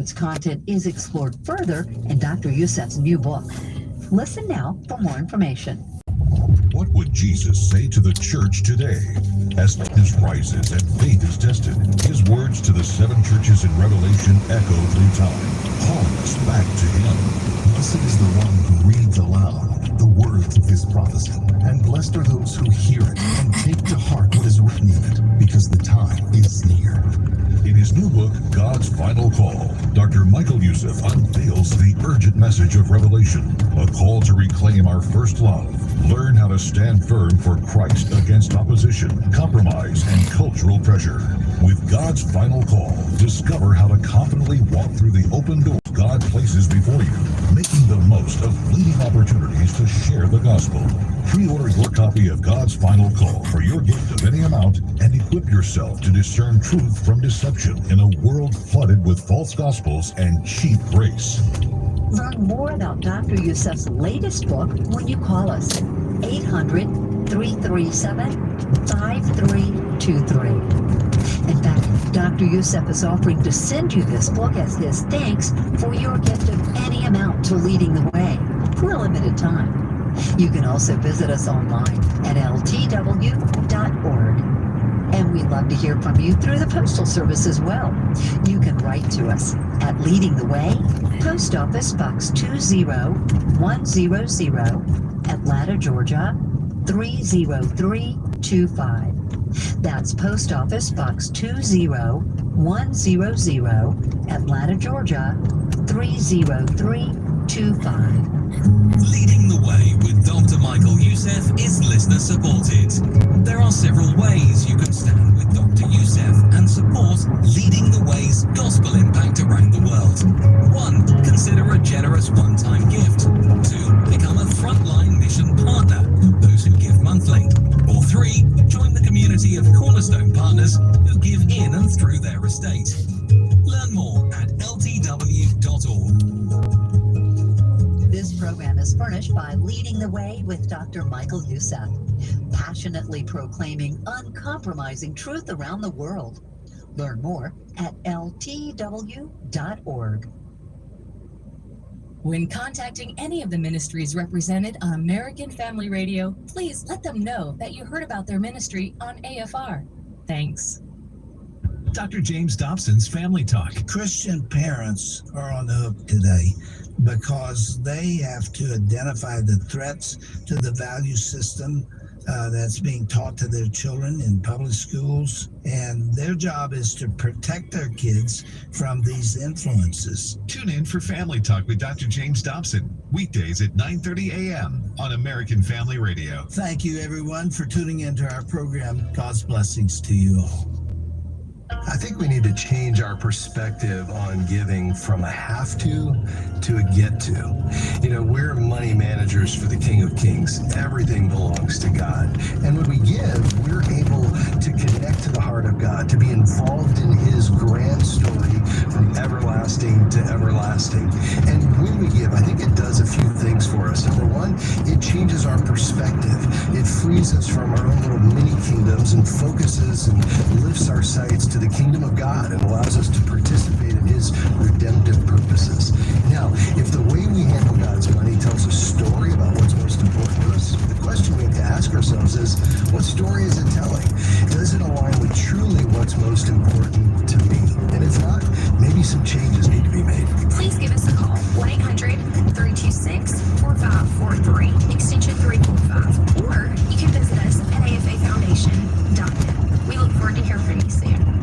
Its content is explored further in Dr. Youssef's new book. Listen now for more information. What would Jesus say to the church today? As darkness rises and faith is tested, his words to the 7 churches in Revelation echo through time, calling us back to him. Blessed is the one who reads aloud the words of this prophecy, and blessed are those who hear it and take to heart what is written in it, because the time is near. In his new book, God's Final Call, Dr. Michael Youssef unveils the urgent message of Revelation, a call to reclaim our first love. Learn how to stand firm for Christ against opposition, compromise, and cultural pressure. With God's Final Call, discover how to confidently walk through the open door God places before you, making the most of fleeting opportunities to share the gospel. Pre-order your copy of God's Final Call for your gift of any amount and equip yourself to discern truth from deception in a world flooded with false gospels and cheap grace. Learn more about Dr. Youssef's latest book when you call us 800-337-5323. In fact, Dr. Youssef is offering to send you this book as his thanks for your gift of any amount to Leading the Way for a limited time. You can also visit us online at ltw.org. And we'd love to hear from you through the Postal Service as well. You can write to us at Leading the Way, Post Office Box 20100, Atlanta, Georgia 30325. That's Post Office Box 20100, Atlanta, Georgia 30325. Leading the Way with Dr. Michael Youssef is listener supported. There are several ways you can stand with Dr. Youssef and support Leading the Way's gospel impact around the world. 1. Consider a generous one-time gift. 2. Become a frontline mission partner, those who give monthly. Or 3. Join the community of Cornerstone partners who give in and through their estate. Learn more at ltw.org. This program is furnished by Leading the Way with Dr. Michael Youssef, passionately proclaiming uncompromising truth around the world. Learn more at ltw.org. When contacting any of the ministries represented on American Family Radio, please let them know that you heard about their ministry on AFR. Thanks. Dr. James Dobson's Family Talk. Christian parents are on the hook today because they have to identify the threats to the value system that's being taught to their children in public schools, and their job is to protect their kids from these influences. Tune in for Family Talk with Dr. James Dobson, weekdays at 9:30 a.m. on American Family Radio. Thank you, everyone, for tuning into our program. God's blessings to you all. I think we need to change our perspective on giving from a have to a get to. You know, we're money managers for the King of Kings. Everything belongs to God. And when we give, we're able to connect to the heart of God, to be involved in his grand story from everlasting to everlasting. And when we give, I think it does a few things for us. Number one, it changes our perspective. It frees us from our own little mini kingdoms and focuses and lifts our sights to the kingdom of God and allows us to participate in his redemptive purposes. Now, if the way we handle God's money tells a story about what's most important to us, the question we have to ask ourselves is, what story is it telling? Does it align with truly what's most important to me? And if not, maybe some changes need to be made. Please give us a call, 1-800-326-4543, extension 345, or you can visit us at afafoundation.net. We look forward to hearing from you soon.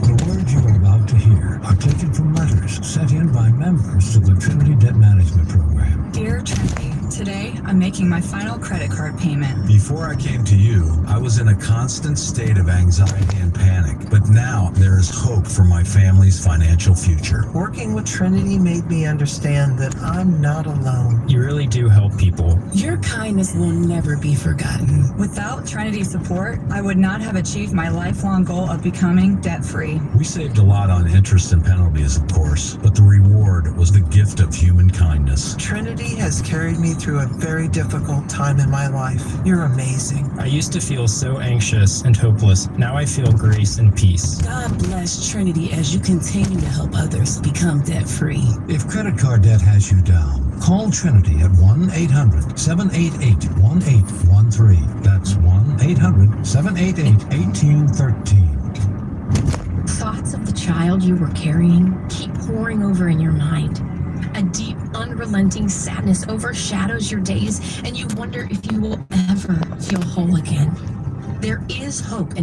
The words you are about to hear are taken from letters sent in by members of the Trinity Debt Management Program. Dear Trinity, today I'm making my final credit card payment. Before I came to you, I was in a constant state of anxiety and panic, but now there is hope for my family's financial future. Working with Trinity made me understand that I'm not alone. You really do help people. Your kindness will never be forgotten. Without Trinity's support, I would not have achieved my lifelong goal of becoming debt-free. We saved a lot on interest and penalties, of course, but the reward Lord was the gift of human kindness. Trinity has carried me through a very difficult time in my life. You're amazing. I used to feel so anxious and hopeless. Now I feel grace and peace. God bless Trinity as you continue to help others become debt-free. If credit card debt has you down, call Trinity at 1-800-788-1813. That's 1-800-788-1813. Thoughts of the child you were carrying keep pouring over in your mind. A deep, unrelenting sadness overshadows your days, and you wonder if you will ever feel whole again. There is hope in